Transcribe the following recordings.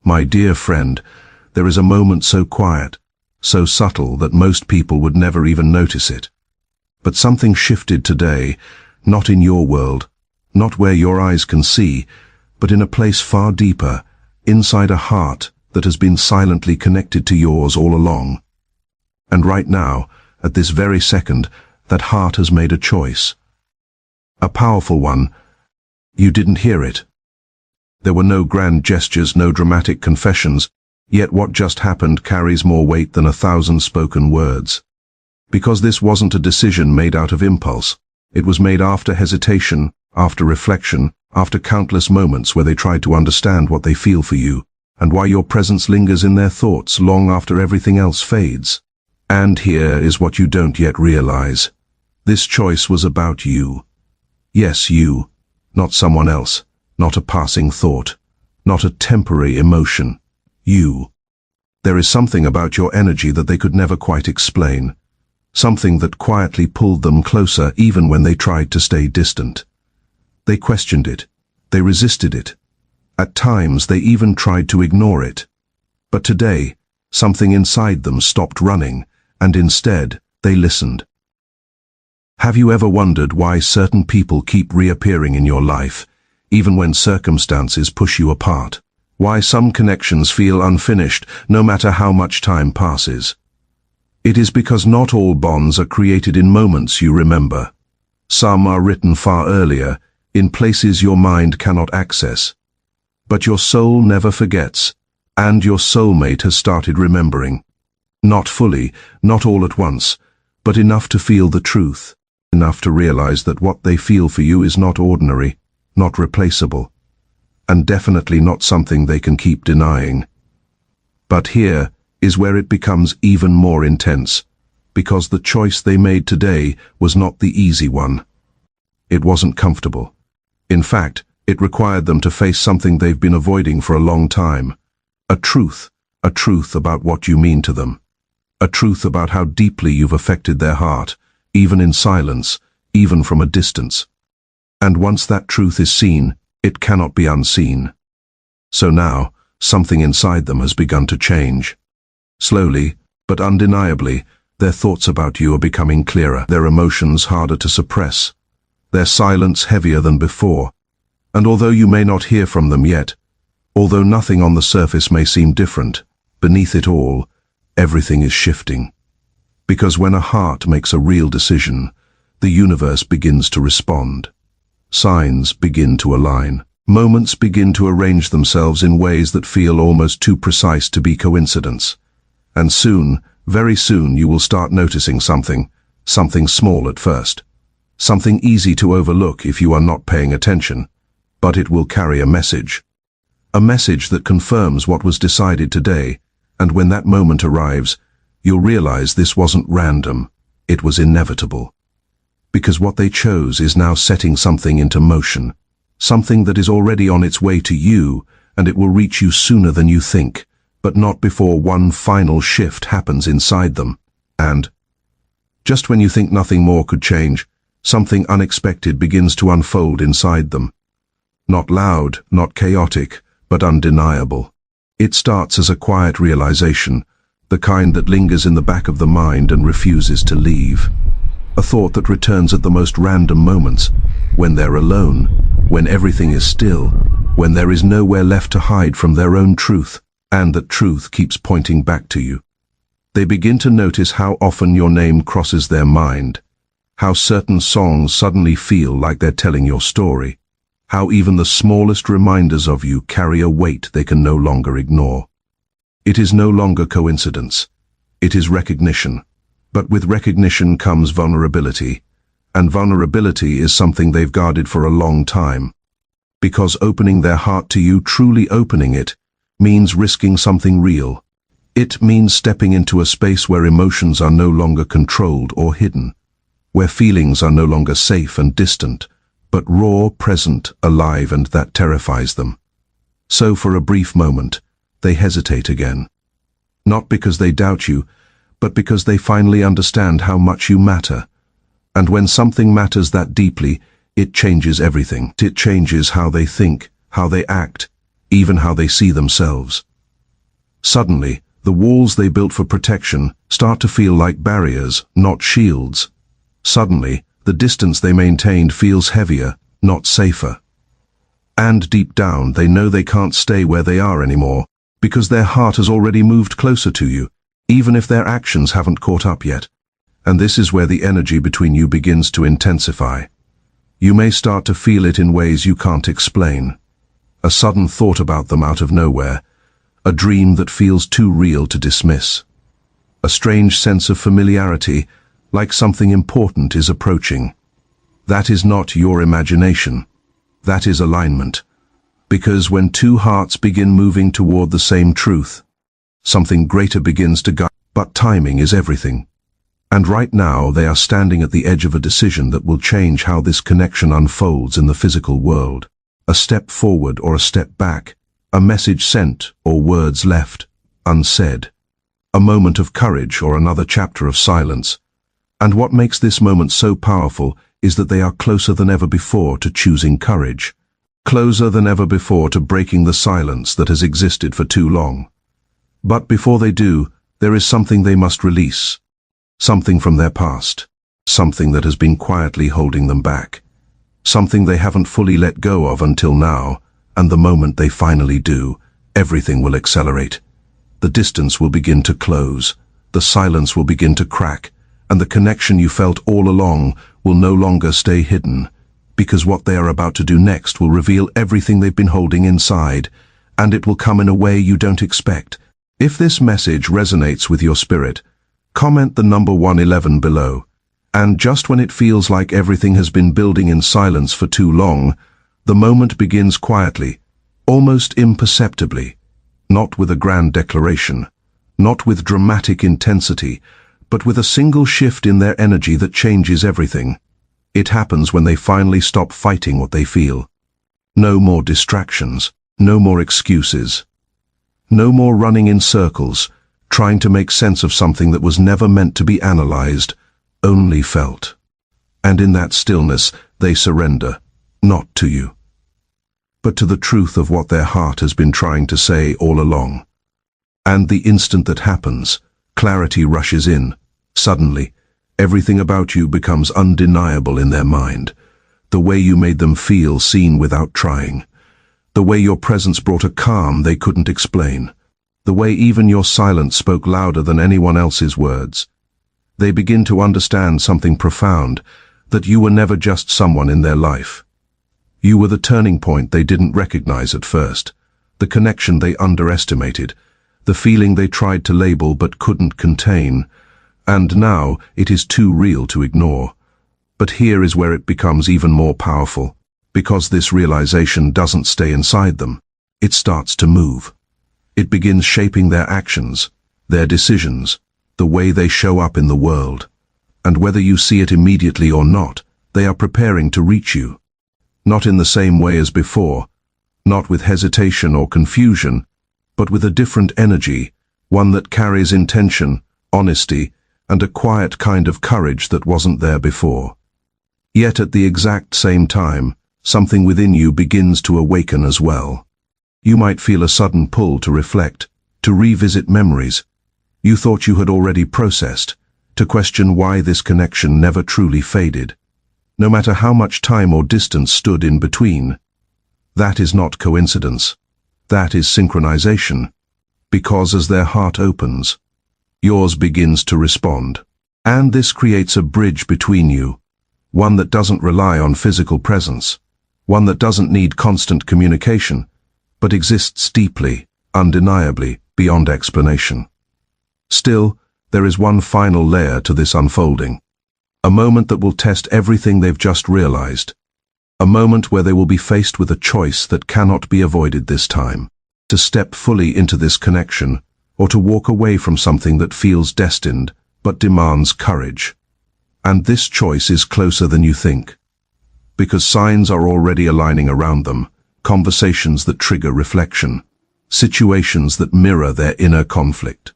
My dear friend, there is a moment so quiet, so subtle that most people would never even notice it. But something shifted today, not in your world, not where your eyes can see, but in a place far deeper, inside a heart that has been silently connected to yours all along. And right now, at this very second, that heart has made a choice. A powerful one. You didn't hear it. There were no grand gestures, no dramatic confessions, yet what just happened carries more weight than 1,000 spoken words. Because this wasn't a decision made out of impulse. It was made after hesitation, after reflection, after countless moments where they tried to understand what they feel for you, and why your presence lingers in their thoughts long after everything else fades. And here is what you don't yet realize. This choice was about you. Yes, you. Not someone else. Not a passing thought. Not a temporary emotion. You. There is something about your energy that they could never quite explain. Something that quietly pulled them closer even when they tried to stay distant. They questioned it. They resisted it. At times they even tried to ignore it. But today, something inside them stopped running, and instead, they listened. Have you ever wondered why certain people keep reappearing in your life, even when circumstances push you apart? Why some connections feel unfinished, no matter how much time passes? It is because not all bonds are created in moments you remember. Some are written far earlier, in places your mind cannot access. But your soul never forgets, and your soulmate has started remembering. Not fully, not all at once, but enough to feel the truth, enough to realize that what they feel for you is not ordinary, not replaceable, and definitely not something they can keep denying. But here is where it becomes even more intense, because the choice they made today was not the easy one. It wasn't comfortable. In fact, it required them to face something they've been avoiding for a long time. A truth about what you mean to them. A truth about how deeply you've affected their heart, even in silence, even from a distance. And once that truth is seen, it cannot be unseen. So now, something inside them has begun to change. Slowly, but undeniably, their thoughts about you are becoming clearer, their emotions harder to suppress, their silence heavier than before. And although you may not hear from them yet, although nothing on the surface may seem different, beneath it all, everything is shifting. Because when a heart makes a real decision, the universe begins to respond. Signs begin to align. Moments begin to arrange themselves in ways that feel almost too precise to be coincidence. And soon, very soon, you will start noticing something small at first. Something easy to overlook if you are not paying attention. But it will carry a message. A message that confirms what was decided today, and when that moment arrives, you'll realize this wasn't random, it was inevitable. Because what they chose is now setting something into motion, something that is already on its way to you, and it will reach you sooner than you think, but not before one final shift happens inside them. And, just when you think nothing more could change, something unexpected begins to unfold inside them. Not loud, not chaotic, but undeniable. It starts as a quiet realization, the kind that lingers in the back of the mind and refuses to leave. A thought that returns at the most random moments, when they're alone, when everything is still, when there is nowhere left to hide from their own truth, and that truth keeps pointing back to you. They begin to notice how often your name crosses their mind, how certain songs suddenly feel like they're telling your story, how even the smallest reminders of you carry a weight they can no longer ignore. It is no longer coincidence. It is recognition. But with recognition comes vulnerability, and vulnerability is something they've guarded for a long time. Because opening their heart to you, truly opening it, means risking something real. It means stepping into a space where emotions are no longer controlled or hidden, where feelings are no longer safe and distant, but raw, present, alive, and that terrifies them. So for a brief moment, they hesitate again. Not because they doubt you, but because they finally understand how much you matter. And when something matters that deeply, it changes everything. It changes how they think, how they act, even how they see themselves. Suddenly, the walls they built for protection start to feel like barriers, not shields. Suddenly, the distance they maintained feels heavier, not safer. And deep down, they know they can't stay where they are anymore, because their heart has already moved closer to you, even if their actions haven't caught up yet. And this is where the energy between you begins to intensify. You may start to feel it in ways you can't explain. A sudden thought about them out of nowhere, a dream that feels too real to dismiss. A strange sense of familiarity, like something important is approaching. That is not your imagination. That is alignment. Because when two hearts begin moving toward the same truth, something greater begins to guide. But timing is everything. And right now they are standing at the edge of a decision that will change how this connection unfolds in the physical world. A step forward or a step back, a message sent or words left, unsaid. A moment of courage or another chapter of silence. And what makes this moment so powerful is that they are closer than ever before to choosing courage. Closer than ever before to breaking the silence that has existed for too long. But before they do, there is something they must release. Something from their past. Something that has been quietly holding them back. Something they haven't fully let go of until now, and the moment they finally do, everything will accelerate. The distance will begin to close, the silence will begin to crack, and the connection you felt all along will no longer stay hidden, because what they are about to do next will reveal everything they've been holding inside, and it will come in a way you don't expect. If this message resonates with your spirit, comment the number 111 below. And just when it feels like everything has been building in silence for too long, the moment begins quietly, almost imperceptibly, not with a grand declaration, not with dramatic intensity, but with a single shift in their energy that changes everything. It happens when they finally stop fighting what they feel. No more distractions, no more excuses. No more running in circles, trying to make sense of something that was never meant to be analyzed, only felt. And in that stillness, they surrender, not to you, but to the truth of what their heart has been trying to say all along. And the instant that happens, clarity rushes in. Suddenly, everything about you becomes undeniable in their mind. The way you made them feel seen without trying. The way your presence brought a calm they couldn't explain. The way even your silence spoke louder than anyone else's words. They begin to understand something profound, that you were never just someone in their life. You were the turning point they didn't recognize at first, the connection they underestimated, the feeling they tried to label but couldn't contain, and now it is too real to ignore. But here is where it becomes even more powerful, because this realization doesn't stay inside them. It starts to move. It begins shaping their actions, their decisions, the way they show up in the world. And whether you see it immediately or not, they are preparing to reach you. Not in the same way as before, not with hesitation or confusion, but with a different energy, one that carries intention, honesty, and a quiet kind of courage that wasn't there before. Yet at the exact same time, something within you begins to awaken as well. You might feel a sudden pull to reflect, to revisit memories you thought you had already processed, to question why this connection never truly faded, no matter how much time or distance stood in between. That is not coincidence. That is synchronization, because as their heart opens, yours begins to respond. And this creates a bridge between you, one that doesn't rely on physical presence, one that doesn't need constant communication, but exists deeply, undeniably, beyond explanation. Still, there is one final layer to this unfolding, a moment that will test everything they've just realized, a moment where they will be faced with a choice that cannot be avoided this time, to step fully into this connection, or to walk away from something that feels destined, but demands courage. And this choice is closer than you think, because signs are already aligning around them, conversations that trigger reflection, situations that mirror their inner conflict.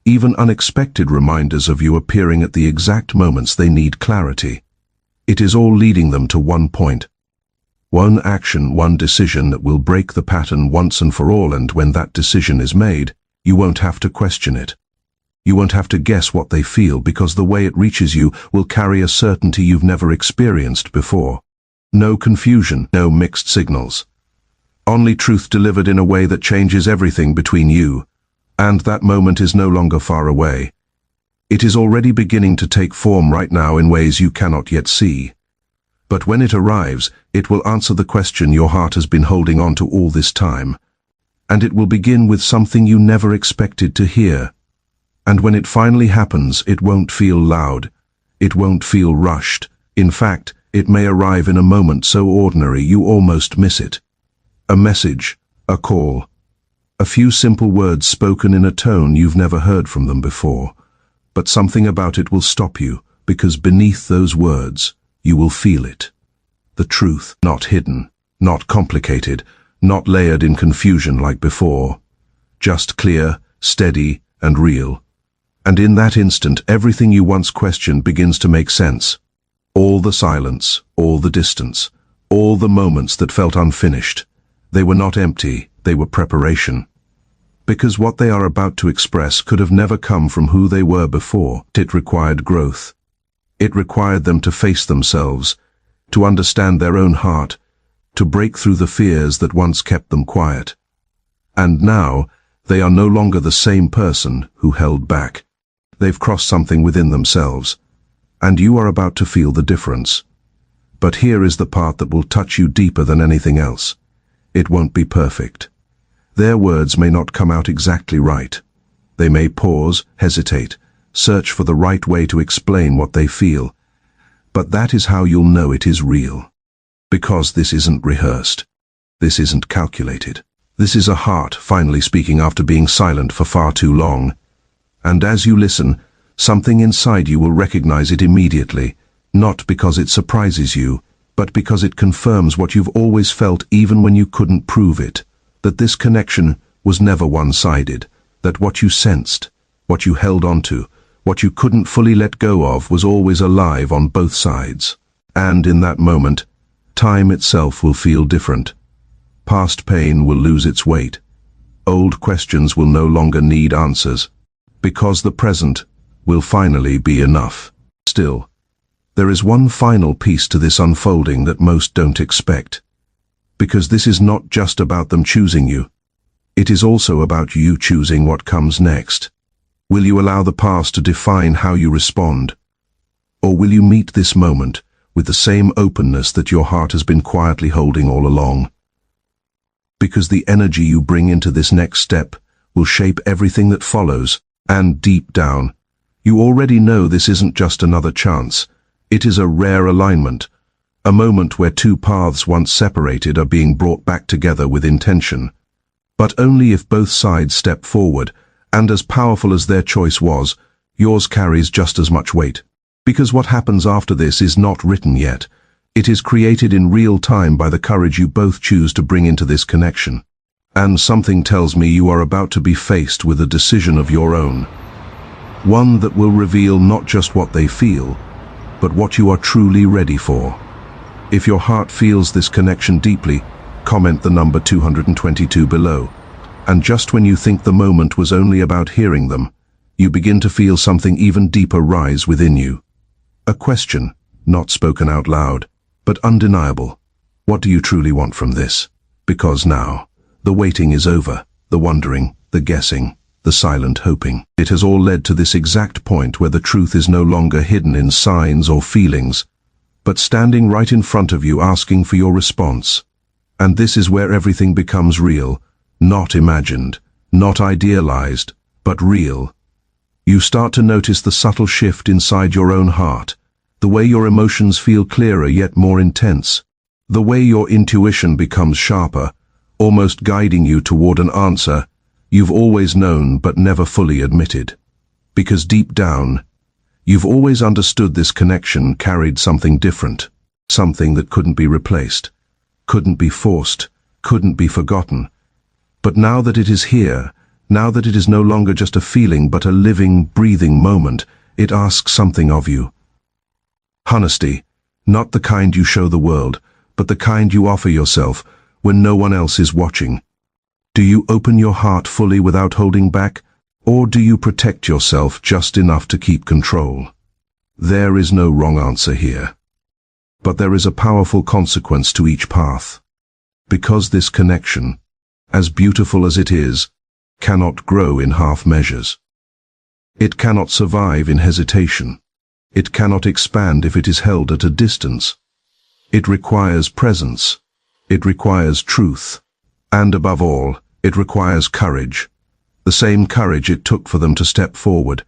Even unexpected reminders of you appearing at the exact moments they need clarity. It is all leading them to one point. One action, one decision that will break the pattern once and for all, and when that decision is made, You won't have to question it. You won't have to guess what they feel, because the way it reaches you will carry a certainty you've never experienced before. No confusion, no mixed signals. Only truth delivered in a way that changes everything between you, and that moment is no longer far away. It is already beginning to take form right now in ways you cannot yet see. But when it arrives, it will answer the question your heart has been holding on to all this time. And it will begin with something you never expected to hear. And when it finally happens, it won't feel loud. It won't feel rushed. In fact, it may arrive in a moment so ordinary you almost miss it. A message, a call, a few simple words spoken in a tone you've never heard from them before. But something about it will stop you, because beneath those words, you will feel it. The truth, not hidden, not complicated, not layered in confusion like before. Just clear, steady, and real. And in that instant, everything you once questioned begins to make sense. All the silence, all the distance, all the moments that felt unfinished. They were not empty, they were preparation. Because what they are about to express could have never come from who they were before. It required growth. It required them to face themselves, to understand their own heart, to break through the fears that once kept them quiet. And now, they are no longer the same person who held back. They've crossed something within themselves, and you are about to feel the difference. But here is the part that will touch you deeper than anything else. It won't be perfect. Their words may not come out exactly right. They may pause, hesitate, search for the right way to explain what they feel. But that is how you'll know it is real. Because this isn't rehearsed. This isn't calculated. This is a heart finally speaking after being silent for far too long. And as you listen, something inside you will recognize it immediately, not because it surprises you, but because it confirms what you've always felt even when you couldn't prove it, that this connection was never one-sided, that what you sensed, what you held onto, what you couldn't fully let go of was always alive on both sides. And in that moment, time itself will feel different. Past pain will lose its weight. Old questions will no longer need answers, because the present will finally be enough. Still, there is one final piece to this unfolding that most don't expect. Because this is not just about them choosing you. It is also about you choosing what comes next. Will you allow the past to define how you respond? Or will you meet this moment with the same openness that your heart has been quietly holding all along? Because the energy you bring into this next step will shape everything that follows, and deep down, you already know this isn't just another chance. It is a rare alignment, a moment where two paths once separated are being brought back together with intention. But only if both sides step forward, and as powerful as their choice was, yours carries just as much weight. Because what happens after this is not written yet. It is created in real time by the courage you both choose to bring into this connection. And something tells me you are about to be faced with a decision of your own. One that will reveal not just what they feel, but what you are truly ready for. If your heart feels this connection deeply, comment the number 222 below. And just when you think the moment was only about hearing them, you begin to feel something even deeper rise within you. A question, not spoken out loud, but undeniable. What do you truly want from this? Because now, the waiting is over, the wondering, the guessing, the silent hoping. It has all led to this exact point where the truth is no longer hidden in signs or feelings, but standing right in front of you asking for your response. And this is where everything becomes real, not imagined, not idealized, but real. You start to notice the subtle shift inside your own heart, the way your emotions feel clearer yet more intense, the way your intuition becomes sharper, almost guiding you toward an answer you've always known but never fully admitted. Because deep down, you've always understood this connection carried something different, something that couldn't be replaced, couldn't be forced, couldn't be forgotten. But now that it is here, now that it is no longer just a feeling but a living, breathing moment, it asks something of you. Honesty, not the kind you show the world, but the kind you offer yourself when no one else is watching. Do you open your heart fully without holding back, or do you protect yourself just enough to keep control? There is no wrong answer here. But there is a powerful consequence to each path. Because this connection, as beautiful as it is, cannot grow in half measures. It cannot survive in hesitation. It cannot expand if it is held at a distance. It requires presence. It requires truth. And above all, it requires courage. The same courage it took for them to step forward,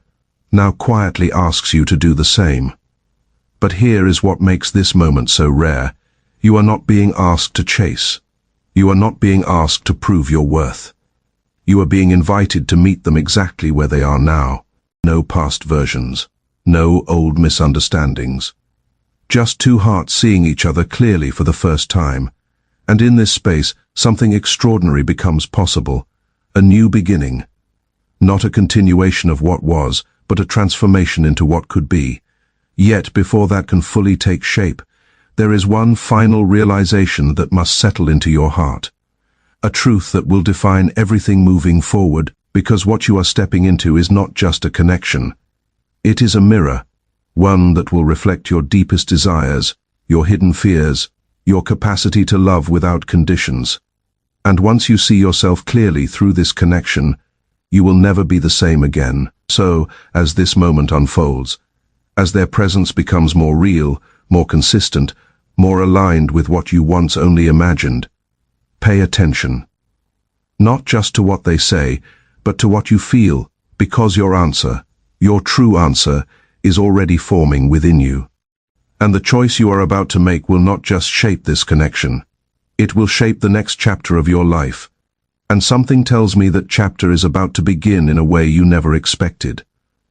now quietly asks you to do the same. But here is what makes this moment so rare. You are not being asked to chase. You are not being asked to prove your worth. You are being invited to meet them exactly where they are now. No past versions. No old misunderstandings. Just two hearts seeing each other clearly for the first time. And in this space, something extraordinary becomes possible. A new beginning. Not a continuation of what was, but a transformation into what could be. Yet before that can fully take shape, there is one final realization that must settle into your heart. A truth that will define everything moving forward, because what you are stepping into is not just a connection. It is a mirror, one that will reflect your deepest desires, your hidden fears, your capacity to love without conditions. And once you see yourself clearly through this connection, you will never be the same again. So, as this moment unfolds, as their presence becomes more real, more consistent, more aligned with what you once only imagined, pay attention. Not just to what they say, but to what you feel, because your answer, your true answer, is already forming within you. And the choice you are about to make will not just shape this connection. It will shape the next chapter of your life. And something tells me that chapter is about to begin in a way you never expected.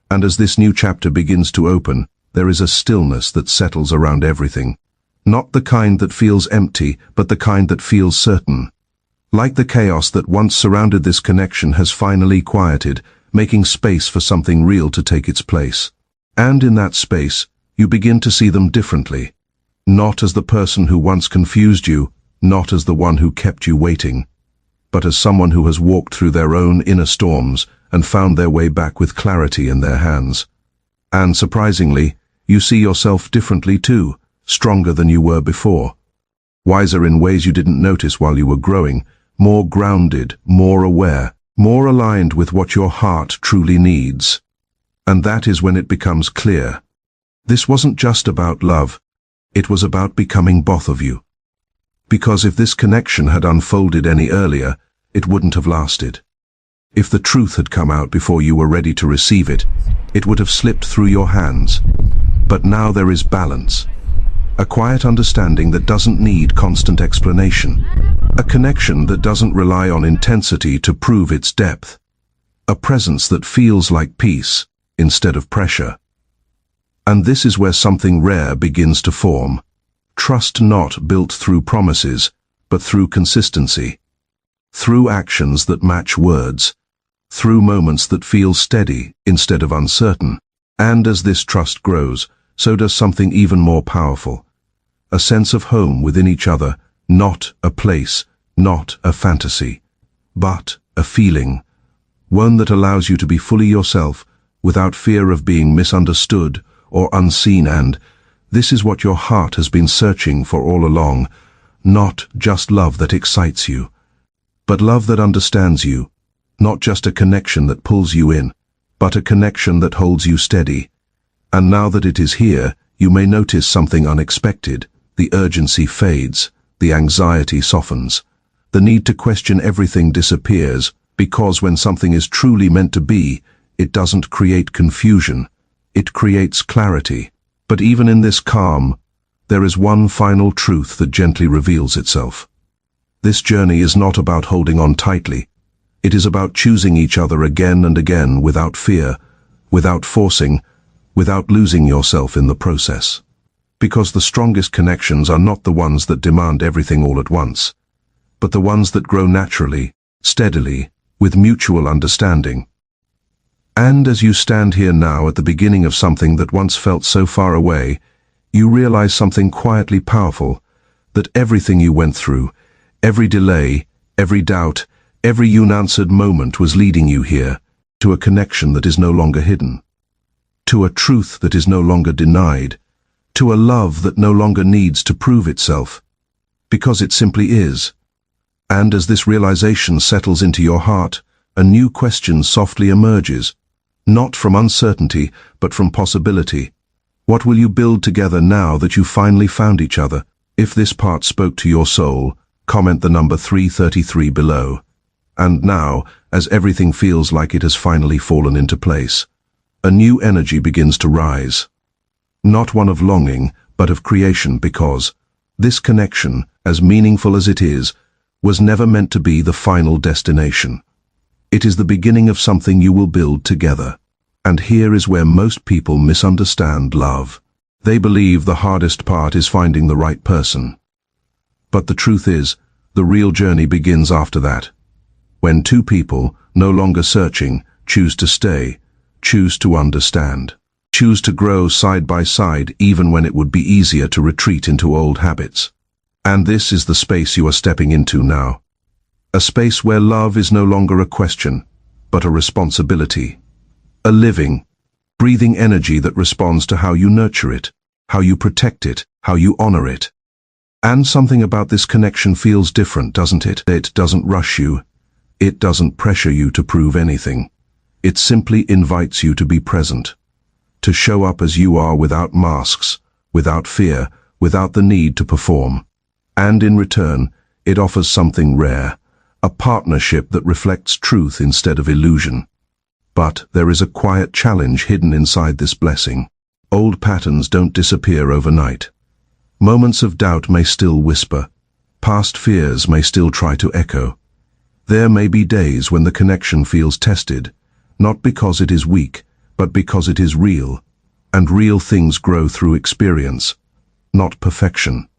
And as this new chapter begins to open, there is a stillness that settles around everything. Not the kind that feels empty, but the kind that feels certain. Like the chaos that once surrounded this connection has finally quieted, making space for something real to take its place. And in that space, you begin to see them differently. Not as the person who once confused you, not as the one who kept you waiting, but as someone who has walked through their own inner storms and found their way back with clarity in their hands. And surprisingly, you see yourself differently too, stronger than you were before. Wiser in ways you didn't notice while you were growing, more grounded, more aware, more aligned with what your heart truly needs. And that is when it becomes clear. This wasn't just about love, it was about becoming both of you. Because if this connection had unfolded any earlier, it wouldn't have lasted. If the truth had come out before you were ready to receive it, it would have slipped through your hands. But now there is balance. A quiet understanding that doesn't need constant explanation. A connection that doesn't rely on intensity to prove its depth. A presence that feels like peace instead of pressure. And this is where something rare begins to form. Trust not built through promises, but through consistency. Through actions that match words. Through moments that feel steady instead of uncertain. And as this trust grows, so does something even more powerful. A sense of home within each other, not a place, not a fantasy, but a feeling. One that allows you to be fully yourself, without fear of being misunderstood or unseen. And this is what your heart has been searching for all along. Not just love that excites you, but love that understands you. Not just a connection that pulls you in, but a connection that holds you steady. And now that it is here, you may notice something unexpected. The urgency fades, the anxiety softens. The need to question everything disappears, because when something is truly meant to be, it doesn't create confusion. It creates clarity. But even in this calm, there is one final truth that gently reveals itself. This journey is not about holding on tightly. It is about choosing each other again and again without fear, without forcing, without losing yourself in the process. Because the strongest connections are not the ones that demand everything all at once, but the ones that grow naturally, steadily, with mutual understanding. And as you stand here now at the beginning of something that once felt so far away, you realize something quietly powerful, that everything you went through, every delay, every doubt, Every unanswered moment was leading you here, to a connection that is no longer hidden, to a truth that is no longer denied, to a love that no longer needs to prove itself, because it simply is. And as this realization settles into your heart, a new question softly emerges, not from uncertainty, but from possibility. What will you build together now that you finally found each other? If this part spoke to your soul, comment the number 333 below. And now, as everything feels like it has finally fallen into place, a new energy begins to rise. Not one of longing, but of creation, because this connection, as meaningful as it is, was never meant to be the final destination. It is the beginning of something you will build together. And here is where most people misunderstand love. They believe the hardest part is finding the right person. But the truth is, the real journey begins after that. When two people, no longer searching, choose to stay, choose to understand, choose to grow side by side even when it would be easier to retreat into old habits. And this is the space you are stepping into now. A space where love is no longer a question, but a responsibility. A living, breathing energy that responds to how you nurture it, how you protect it, how you honor it. And something about this connection feels different, doesn't it? It doesn't rush you. It doesn't pressure you to prove anything. It simply invites you to be present, to show up as you are without masks, without fear, without the need to perform. And in return, it offers something rare, a partnership that reflects truth instead of illusion. But there is a quiet challenge hidden inside this blessing. Old patterns don't disappear overnight. Moments of doubt may still whisper. Past fears may still try to echo. There may be days when the connection feels tested, not because it is weak, but because it is real. And real things grow through experience, not perfection.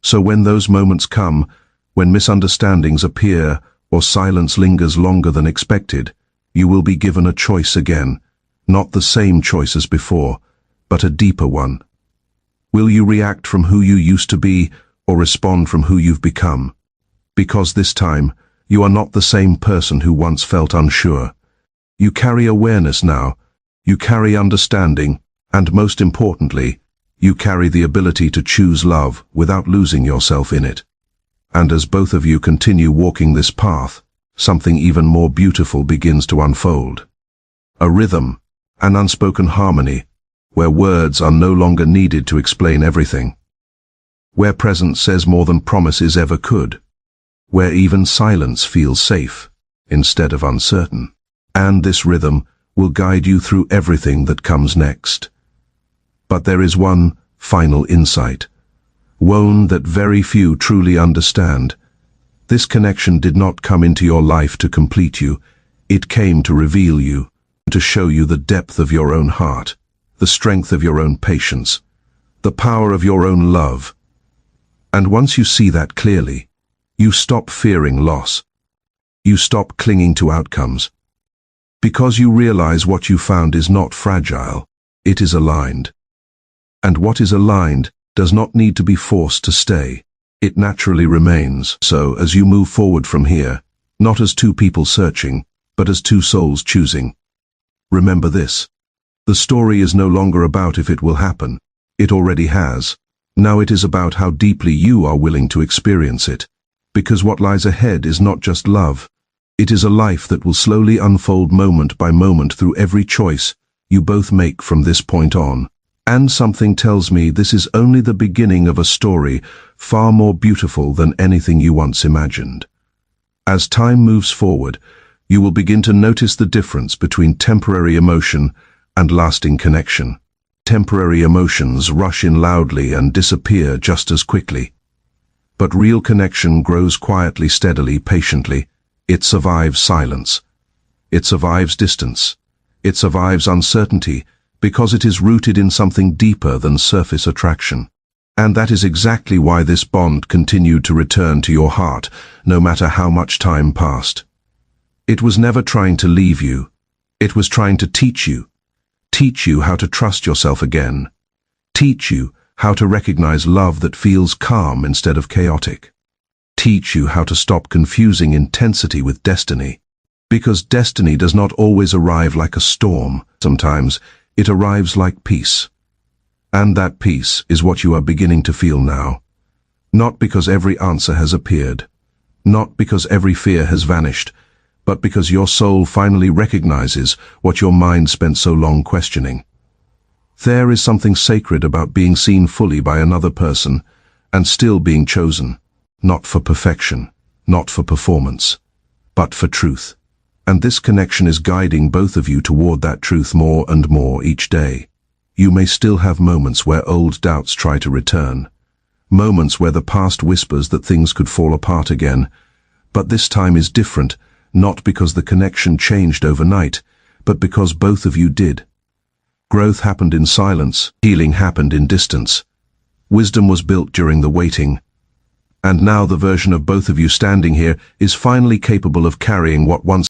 So when those moments come, when misunderstandings appear or silence lingers longer than expected, you will be given a choice again, not the same choice as before, but a deeper one. Will you react from who you used to be or respond from who you've become? Because this time, you are not the same person who once felt unsure. You carry awareness now, you carry understanding, and most importantly, you carry the ability to choose love without losing yourself in it. And as both of you continue walking this path, something even more beautiful begins to unfold. A rhythm, an unspoken harmony, where words are no longer needed to explain everything. Where presence says more than promises ever could. Where even silence feels safe, instead of uncertain. And this rhythm will guide you through everything that comes next. But there is one final insight, one that very few truly understand. This connection did not come into your life to complete you. It came to reveal you, to show you the depth of your own heart, the strength of your own patience, the power of your own love. And once you see that clearly, you stop fearing loss. You stop clinging to outcomes. Because you realize what you found is not fragile, it is aligned. And what is aligned does not need to be forced to stay. It naturally remains. So as you move forward from here, not as two people searching, but as two souls choosing. Remember this. The story is no longer about if it will happen. It already has. Now it is about how deeply you are willing to experience it. Because what lies ahead is not just love. It is a life that will slowly unfold moment by moment through every choice you both make from this point on. And something tells me this is only the beginning of a story far more beautiful than anything you once imagined. As time moves forward, you will begin to notice the difference between temporary emotion and lasting connection. Temporary emotions rush in loudly and disappear just as quickly. But real connection grows quietly, steadily, patiently. It survives silence. It survives distance. It survives uncertainty because it is rooted in something deeper than surface attraction. And that is exactly why this bond continued to return to your heart, no matter how much time passed. It was never trying to leave you. It was trying to teach you how to trust yourself again, teach you how to recognize love that feels calm instead of chaotic. teach you how to stop confusing intensity with destiny. Because destiny does not always arrive like a storm. Sometimes it arrives like peace. And that peace is what you are beginning to feel now. Not because every answer has appeared, not because every fear has vanished, but because your soul finally recognizes what your mind spent so long questioning. There is something sacred about being seen fully by another person and still being chosen, not for perfection, not for performance, but for truth. And this connection is guiding both of you toward that truth more and more each day. You may still have moments where old doubts try to return, moments where the past whispers that things could fall apart again, but this time is different, not because the connection changed overnight, but because both of you did. Growth happened in silence, healing happened in distance. Wisdom was built during the waiting. And now the version of both of you standing here is finally capable of carrying what once